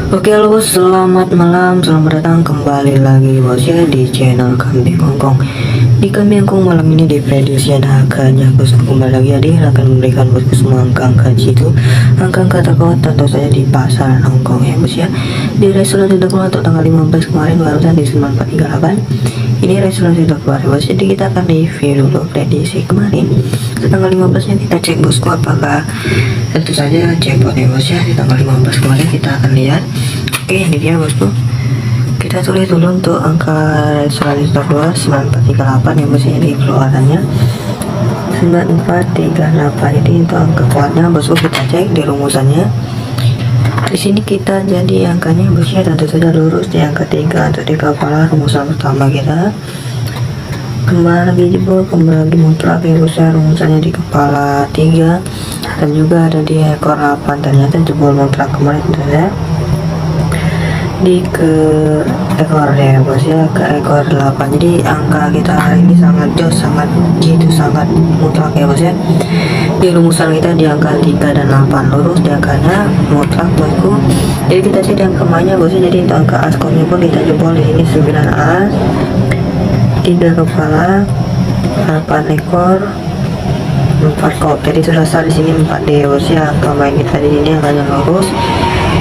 Oke halo bos, selamat malam, selamat datang kembali lagi bos ya di channel Kambing Kongkong. Di Kambing Kongkong malam ini diprediksi ada angkanya bos, kembali lagi Hadir akan memberikan bosku semua angka-angka situ, angka-angka terkuat tentu saja di pasar Hongkong ya bos ya. Di restoran sudah keluar untuk tanggal 15 kemarin barusan di 9438. Ini restoran sudah keluar bos, jadi kita akan review dulu prediksi kemarin tanggal 15 nya. Kita cek bosku apakah tentu saja jackpot ya bos ya. Di tanggal 15 kemarin kita akan lihat. Oke, ini dia bosku. Kita tulis dulu untuk angka restoran sudah keluar 9438 ya bos ya, di keluarannya 9438. Ini untuk angka kuatnya bosku. Kita cek di rumusannya. Di sini kita jadi angkanya bosnya tentu saja lurus di angka 3 untuk di kepala rumusan pertama kita. Kembali lagi jebol, kembali lagi mutlak ya bos ya, rumusannya di kepala 3 dan juga ada di ekor 8. Ternyata jebol mutlak kemarin ya di ke ekor ya bos ya, ke ekor 8. Jadi angka kita hari ini sangat jos, sangat jitu, sangat mutlak ya bos ya. Di rumusan kita di angka 3 dan 8 lurus di angkanya mutlak bosku. Jadi kita cek yang kemanya bos ya. Jadi untuk angka askomnya pun kita jebol di sini 9 as, 3 kepala, 8 ekor, 4 kop. Jadi terasa di sini 4D bos ya. Angka main kita di sini angkanya lurus.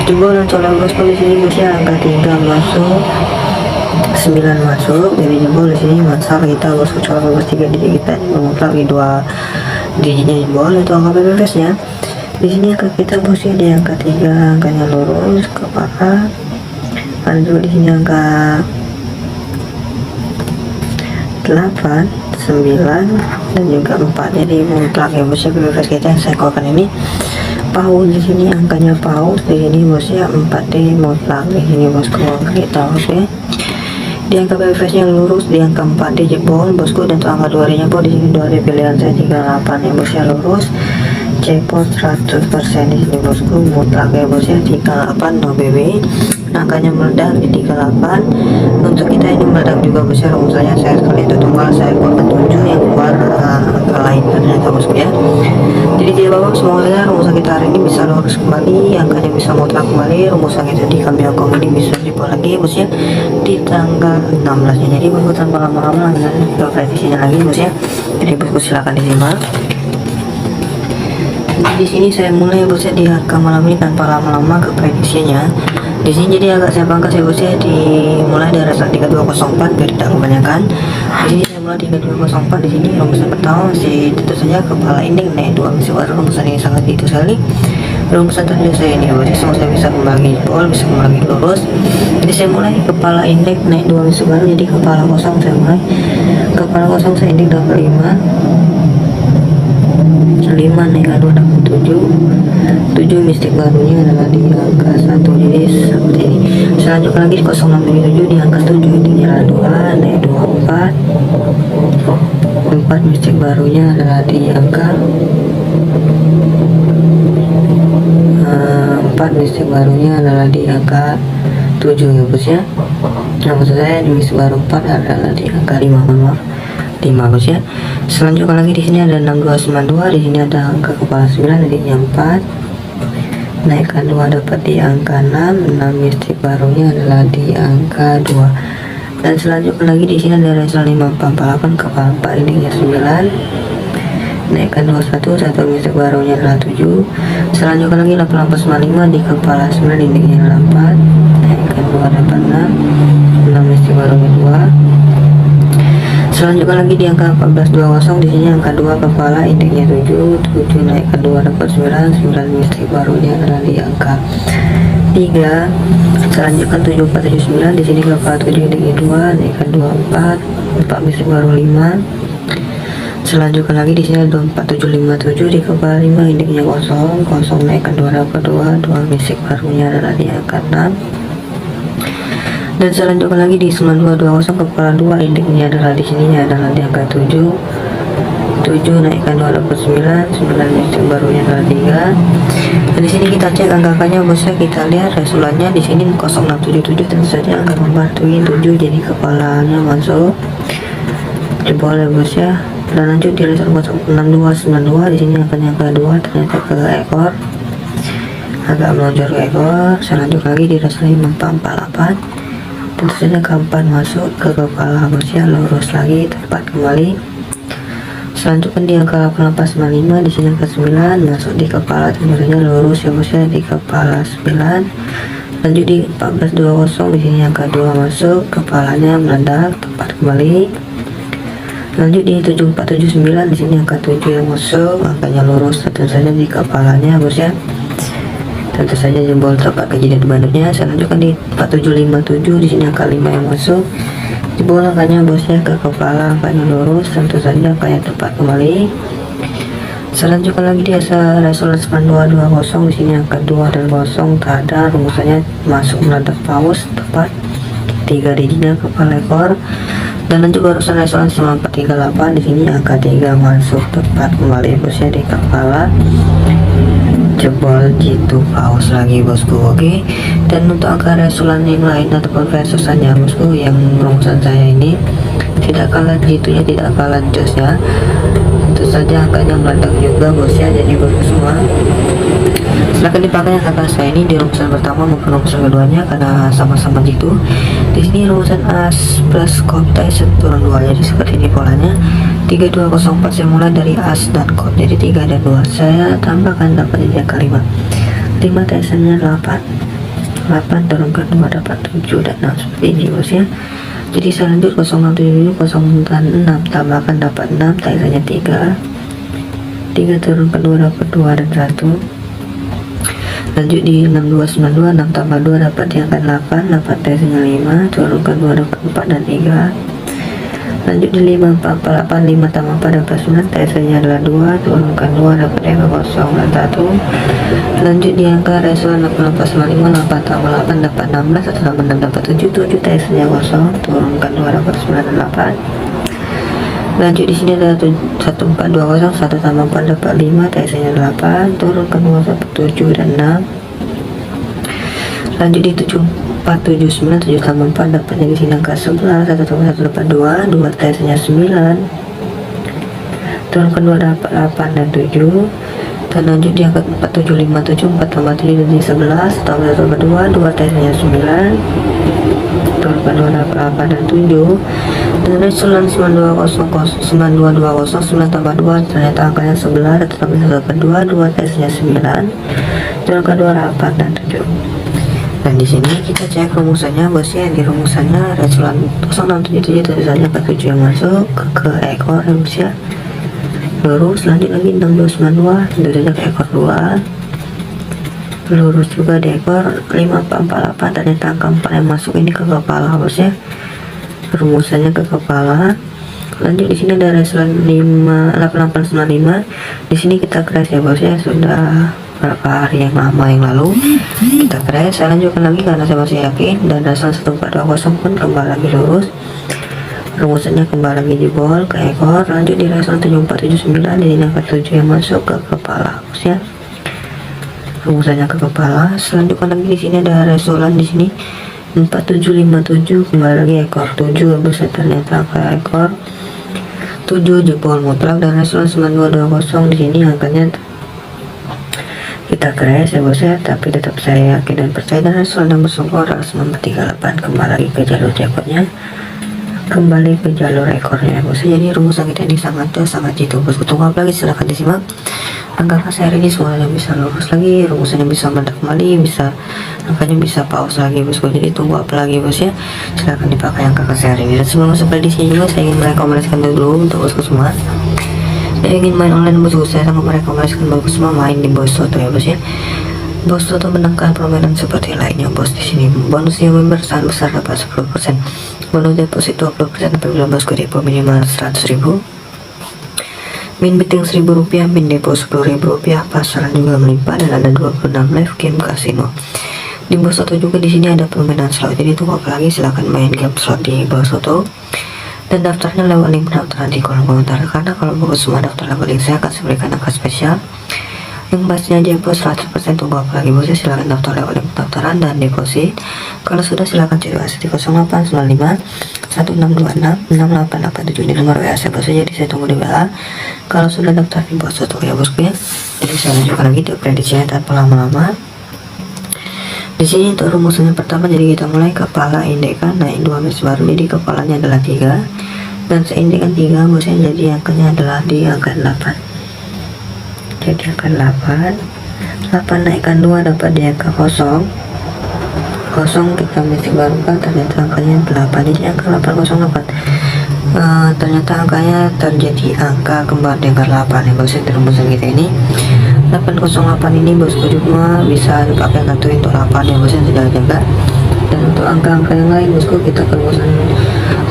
Jebol dan colok bosku di sini bos ya, angka 3 masuk, 9 masuk. Jadi jebol di sini masak kita bosku, colok bos 3 digit kita mutlak di 2 digitnya jebol. Itu angka PPS nya. Di sini angka kita bos ya di angka 3, angkanya lurus kepala. Ada juga di sini angka 8, 9 dan juga 4. Jadi mutlak ya bos ya PPS kita yang saya keluarkan ini. Paus di sini angkanya paus di sini bos ya, 4D mutlak di sini bosku. Kita bos ya. Di angka PPS nya lurus di angka 4D jebol bosku, dan untuk angka 2D nya pun di sini 2D pilihan saya 38 ya bos ya, lurus. Jackpot 100% di sini bosku, mutlak ya bos ya, 38 no BB. Angkanya meledak di 38. Untuk kita ini meledak juga bos ya, rumusannya saya sekali itu tunggal saya keluarkan 7 yang keluar angka lain ternyata bosku ya. Jadi tidak apa-apa, semoga saja rumusan kita hari ini bisa lurus kembali, angkanya bisa mutlak kembali. Rumusan kita di Kambing Kongkong ini bisa dibuat lagi bos ya di tanggal 16 nya. Jadi bosku tanpa lama-lama langsung ke prediksinya lagi bos ya. Jadi bosku silakan disimak. Di sini saya mulai bos ya di harga malam ini tanpa lama-lama ke prediksinya. Di sini jadi agak saya pangkas ya bos ya, dimulai dari restoran 3204 biar tidak kebanyakan. Di sini saya mulai 3204. Di sini rumusan pertama masih tentu saja kepala indeks naik 2 masih baru. Rumusan ini sangat itu sekali. Rumusan tadi saya ini bos ya, semua saya bisa kembali jebol, bisa kembali lurus. Jadi saya mulai kepala indeks naik 2 masih baru. Jadi kepala kosong saya mulai, kepala kosong saya indeks dapat 5 naik ke 2 dapat 7 mistik barunya adalah di angka 1. Jadi seperti ini. Selanjutnya lagi 0677 di angka 7 intinya adalah 2 naik 2 4 mistik barunya adalah di angka 4 mistik barunya adalah di angka 7 ya bos ya. Nah maksud saya di mistik baru 4 adalah di angka 5 bos ya. Selanjutnya lagi di sini ada 6292, di sini ada angka kepala 9 adiknya 4, naikkan 2 dapat di angka 6 mistik barunya adalah di angka 2. Dan selanjutnya lagi di sini ada restoran 5448 kepala 4 adiknya 9, naikkan 21 mistik barunya adalah 7. Selanjutnya lagi 8895 di kepala 9 adiknya adalah 4, naikkan 2 dapat 6 mistik barunya 2. Selanjutnya lagi di angka 1420, di sini angka 2 kepala indeksnya 7 naikkan 2 dapat 9 mistik barunya adalah di angka 3. Selanjutnya 7479, di sini kepala 7 indeksnya 2 naikkan 4 mistik baru 5. Selanjutnya lagi di sini ada 4757 di kepala 5 indeksnya 0 naikkan 2 dapat 2 mistik barunya adalah di angka 6. Dan selanjutnya lagi di 9220 kepala 2 indeksnya adalah di sini adalah di angka 7 naikkan 2 dapat 9 mistik barunya adalah 3. Dan di sini kita cek angka-angkanya bos ya, kita lihat resultannya di sini 0677 tentu saja angka membantuin 7 jadi kepalanya masuk jebol ya bos ya. Dan lanjut di restoran 6292, di sini angkanya angka 2 ternyata ke ekor agak melonjak ke ekor. Saya lanjut lagi di resol 5448. Tentu saja kapan masuk ke kepala bosnya, lurus lagi tepat kembali. Selanjutnya di angka 8895, di sini angka 9 masuk di kepala, tentu saja lurus ya bosnya di kepala 9. Lanjut di 1420, di sini angka 2 masuk, kepalanya meledak tepat kembali. Lanjut di 7479, di sini angka 7 yang masuk, angkanya lurus tentu saja di kepalanya bosnya. Tentu saja jempol tepat kejadian banduknya. Saya lanjutkan di 4757, di sini angka 5 yang masuk, jempol angkanya bosnya ke kepala, angkanya lurus tentu saja angkanya tepat kembali. Saya lanjutkan lagi di resol 9220, di sini angka 2 dan 0 tak ada, rumusannya masuk meledak paus tepat 3 diginya kepala ekor. Dan lanjut barusan resol 9438, di sini angka 3 masuk tepat kembali bosnya di kepala, jebol jitu paus lagi bosku. Oke, dan untuk angka resolan yang lain ataupun versusannya bosku, yang rumusan saya ini tidak kalah jitunya, tidak kalah josnya, tentu saja angkanya meledak juga bosnya. Jadi bosku semua silahkan dipakai angka saya ini di rumusan pertama maupun rumusan keduanya karena sama-sama jitu. Di sini rumusan as plus kotai turun 2, jadi seperti ini polanya. 3204 saya mulai dari as dan kot, jadi 3 dan 2 saya tambahkan dapat di angka 5. 5 tesennya 8 turunkan 2 dapat 7 dan 6 seperti ini bosnya. Jadi saya lanjut 0677 06 tambahkan dapat 6, tesennya 3 turunkan 2 dapat 2 dan 1. Lanjut di 6292 6 tambah 2 dapat di angka 8 tesennya 5, turunkan 2 dapat 4 dan 3. Lanjut di 5448 5 tambah 4 dapat 9, tesennya adalah 2, turunkan 2 dapat di angka 0 dan 1. Lanjut di angka resol 8895 8 tambah 8 dapat 16, 1 tambah 6 dapat 7, tesennya 0, turunkan 2 dapat 9 dan 8. Lanjut di sini ada 1420 1 tambah 4 dapat 5, tesennya 8, turunkan 2 dapat 7 dan 6. Lanjut di 7479 7 tambah 4 dapatnya di sini angka 11, 1 tambah 1 dapat 2 tesennya 9, turunkan 2 dapat 8 dan 7. Dan lanjut di angka 4757 4 tambah 7 jadi 11, tambah 1 dapat 2 tesennya 9, turunkan 2 dapat 8 dan 7. Dan resolan 9220 9 tambah 2 ternyata angkanya 11, 1 tambah 1 dapat 2 tesennya 9, turunkan 2 dapat dan 7. Dan di sini kita cek rumusannya bosnya. Di rumusannya resolan 0677 tentu saja ke 7 yang masuk ke ekor ya bosnya, lurus. Lanjut lagi 6292 tentu saja ke ekor 2, lurus juga di ekor. 5448 ternyata angka 4 yang masuk ini ke kepala bosnya, rumusannya ke kepala. Lanjut di sini ada resolan 8895, di sini kita crash ya bosnya, sudah berapa hari yang lama yang lalu kita crash. Saya lanjutkan lagi karena saya masih yakin. Dan resolan 1420 pun kembali lagi lurus, rumusannya kembali lagi jebol ke ekor. Lanjut di resolan 7479, di sini angka 7 yang masuk ke kepala bosnya, rumusannya ke kepala. Selanjutnya lagi di sini ada resolan di sini 4757 kembali lagi ekor 7 bosnya, ternyata ke ekor 7 jebol mutlak. Dan resolan 9220 di sini angkanya kita crash ya bosnya, tapi tetap saya yakin dan percaya. Dan resolan nomor 9438 kembali lagi ke jalur jackpotnya, kembali ke jalur ekornya bosnya. Jadi rumusan kita ini sangat jitu bosku. Tunggu apa lagi, silahkan disimak. Angka saya ini semuanya bisa lurus lagi, rumusannya bisa meledak kembali, bisa angkanya bisa pause lagi bosku. Jadi tunggu apa lagi bosnya, silahkan dipakai angka saya ini. Dan sebelum masuk prediksi juga saya ingin merekomendasikan dulu untuk bosku semua yang ingin main online bosku, saya sangat merekomendasikan bosku semua main di Bos Toto ya bos ya. Bos Toto menangkan permainan seperti lainnya bos. Di sini bonusnya member sangat besar, dapat 10%, bonus deposit 20% apabila bosku depo minimal 100.000, min betting 1.000 rupiah, min depo 10.000 rupiah, pasaran juga melimpah, dan ada 26 live game kasino. Di Bos Toto juga di sini ada permainan slot, jadi tunggu apa lagi, silahkan main game slot di Bos Toto. Dan daftarnya lewat link pendaftaran di kolom komentar, karena kalau bos semua daftar lewat link saya akan berikan angka spesial yang pastinya depo 100%. Tunggu apa lagi bosnya, silahkan daftar lewat link pendaftaran dan deposit. Kalau sudah silahkan cari WhatsApp di 0895 1626 6887 di nomor WA saya bosnya. Jadi saya tunggu di WA kalau sudah daftar di Bos Toto ya bosku ya. Jadi saya lanjutkan lagi di prediksinya tanpa lama-lama. Di sini untuk rumusnya pertama, jadi kita mulai kepala indeks kan naik 2 baris baru, jadi kepalanya adalah 3 dan seindeks kan 3 bosnya, jadi angkanya adalah di angka 8. Jadi angka 8 naikkan 2 dapat di angka 0 kita baris baru kan, ternyata angkanya 8, jadi angka 808. Ternyata angkanya terjadi angka kembar di angka 8 ya bosnya. Rumusan kita ini 808 ini bosku juga bisa dipakai ngaturin untuk 8 ya bosnya, tidak jaga. Dan untuk angka-angka yang lain bosku, kita ke rumusan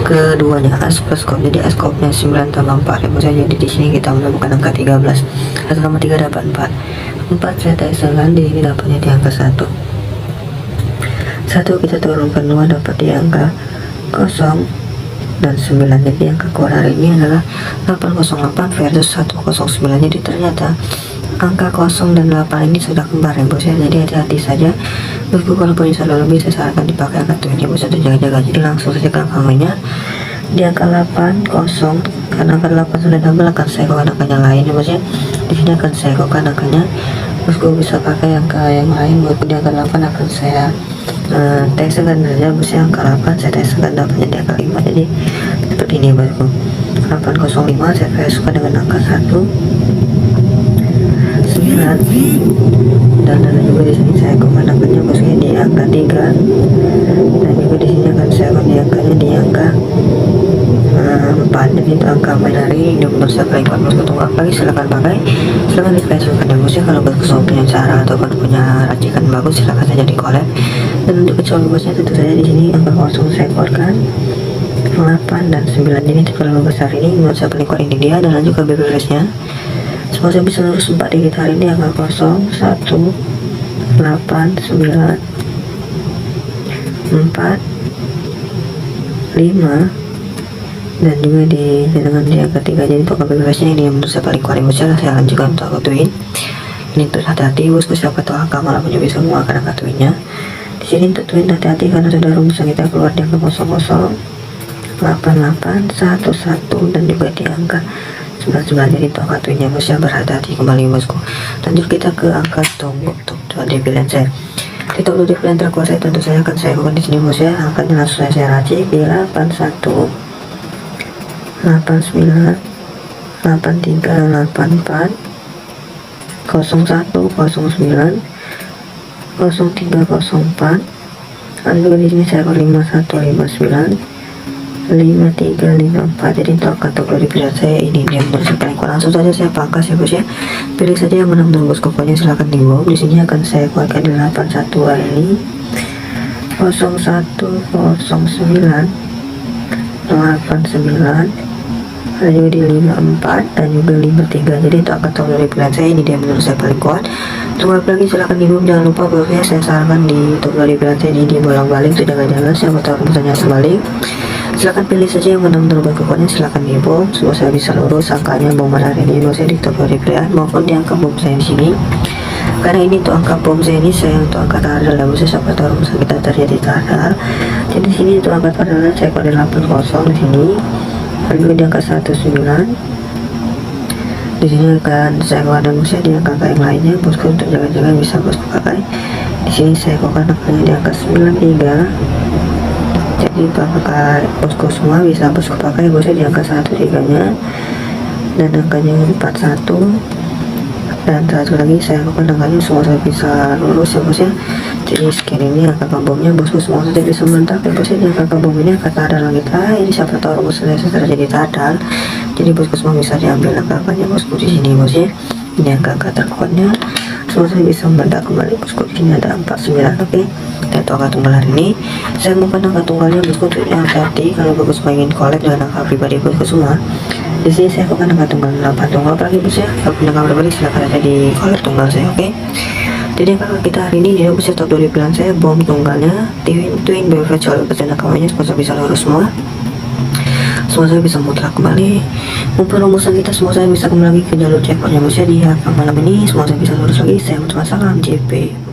keduanya as plus skop. Jadi as skopnya 9 tambah 4 ya bosnya. Jadi di sini kita menemukan angka 13, 1 tambah 3 dapat 4 saya tekan di sini dapatnya di angka 1 kita turunkan 2 dapat di angka 0 dan 9. Jadi angka keluar hari ini adalah 808 versus 109. Jadi ternyata angka 0 dan 8 ini sudah kembar ya bos ya. Jadi hati-hati saja bosku, kalau punya saldo lebih saya sarankan dipakai angka tujuh bos, atau jaga-jaga. Jadi langsung saja ke angkanya di angka 8 0, karena angka 8 sudah double akan saya kokan angkanya lain ya bos ya. Di sini akan saya kokan angkanya bosku, bisa pakai angka yang lain buat di angka 8 akan saya tekan saja bos ya. Angka 8 saya tekan dapatnya di angka 5, jadi seperti ini bosku. 805 saya tekan dengan angka 1 9 dan ada juga di sini saya komandangannya bosnya di angka 3, dan juga di sini akan saya di angkanya di angka 4. Jadi itu angka main hari ini menurut saya paling bagus. Untuk apa lagi silahkan pakai, silahkan dipasangkan ya bosnya. Kalau bosku punya cara ataupun punya racikan bagus silahkan saja di collab. Dan untuk kecuali bosnya tentu saja di sini angka 0 saya keluarkan 8 dan 9. Ini terlalu besar, ini menurut saya paling kuat ini dia, dan lanjut ke BBS nya. Semoga bisa lurus 4 digit hari ini, angka 0 1 8 9 4 5 dan juga dengan di angka 3. Jadi untuk BBS nya ini menurut saya paling kuat bosnya. Saya lanjutkan untuk angka twin. Ini terus hati-hati bosku, siapa tahu angka malah punya bisa mengeluarkan angka twinnya. Di sini untuk twin hati-hati karena sudah rumusan kita keluar di angka 00 88 11 dan juga di angka 19. Jadi untuk angka twinnya bosnya berhati-hati kembali bosku. Lanjut kita ke angka tunggu untuk di pilihan saya. Di top di pilihan terkuat saya tentu saya akan saya bukan di sini bosnya. Angkanya langsung saya racik di 81 89 83 84 01 09 0304. dan juga di sini saya 5159 5354. Jadi untuk kategori pilihan saya ini dia menurut saya paling kuat. Langsung saja saya pangkas ya bos ya. Pilih saja yang mana menurut bosku, pokoknya silahkan di bawah. Di sini akan saya keluarkan di 81 ini 01 09 89, ada juga di 54 dan juga 53. Jadi untuk angka kategori pilihan saya ini dia menurut saya paling kuat. Tunggu lagi silahkan di bawah. Jangan lupa bosnya saya sarankan di kategori pilihan saya ini bolak-balik, itu jangan-jangan siapa tahu misalnya sebalik. Silahkan pilih saja yang mana menurut pokoknya silahkan di bawah. Semoga saya bisa lurus angkanya bom hari ini bosnya di kategori pilihan maupun di angka bom saya di sini. Karena ini untuk angka bom saya ini saya untuk angka tadal dan bosnya siapa tahu misalnya kita terjadi tadal. Jadi di sini untuk angka tadal saya kode 80 di sini. Lalu juga di angka 19. Di sini akan saya keluarkan bosnya di angka yang lainnya bosku, untuk jaga-jaga bisa bosku pakai. Di sini saya keluarkan angkanya di angka 93. Jadi pakai bosku semua bisa bosku pakai bosnya di angka 13 nya dan angkanya 41. Dan satu lagi saya lakukan angkanya semua saya bisa lurus ya bosnya. Jadi scan ini angka bomnya bosku semua saja bisa meledak ya bosnya. Di angka bom ini angka tadal kita ini siapa tahu rumus saya sudah jadi tadal. Jadi bosku semua bisa diambil angka-angkanya bosku di sini bosnya. Ini angka-angka terkuatnya semua saya bisa meledak kembali bosku. Di sini ada 49. Oke. Dan untuk angka tunggal hari ini saya bukan angka tunggalnya bosku, untuk hati-hati kalau bosku ingin collab dengan angka pribadi bosku semua. Di sini saya akan angka tunggal 8 tunggal apalagi bos ya. Kalau punya angka pribadi silahkan aja di collab tunggal saya. Oke. Jadi angka kita hari ini dia bisa top 2 pilihan saya, bom tunggalnya, twin baby virtual persen kamarnya semua bisa lurus semua. Semua saya bisa mutlak kembali. Mumpung rumusan kita semua saya bisa kembali lagi ke jalur checkpointnya bos ya di angka malam ini. Semua saya bisa lurus lagi. Saya ucapkan salam JP.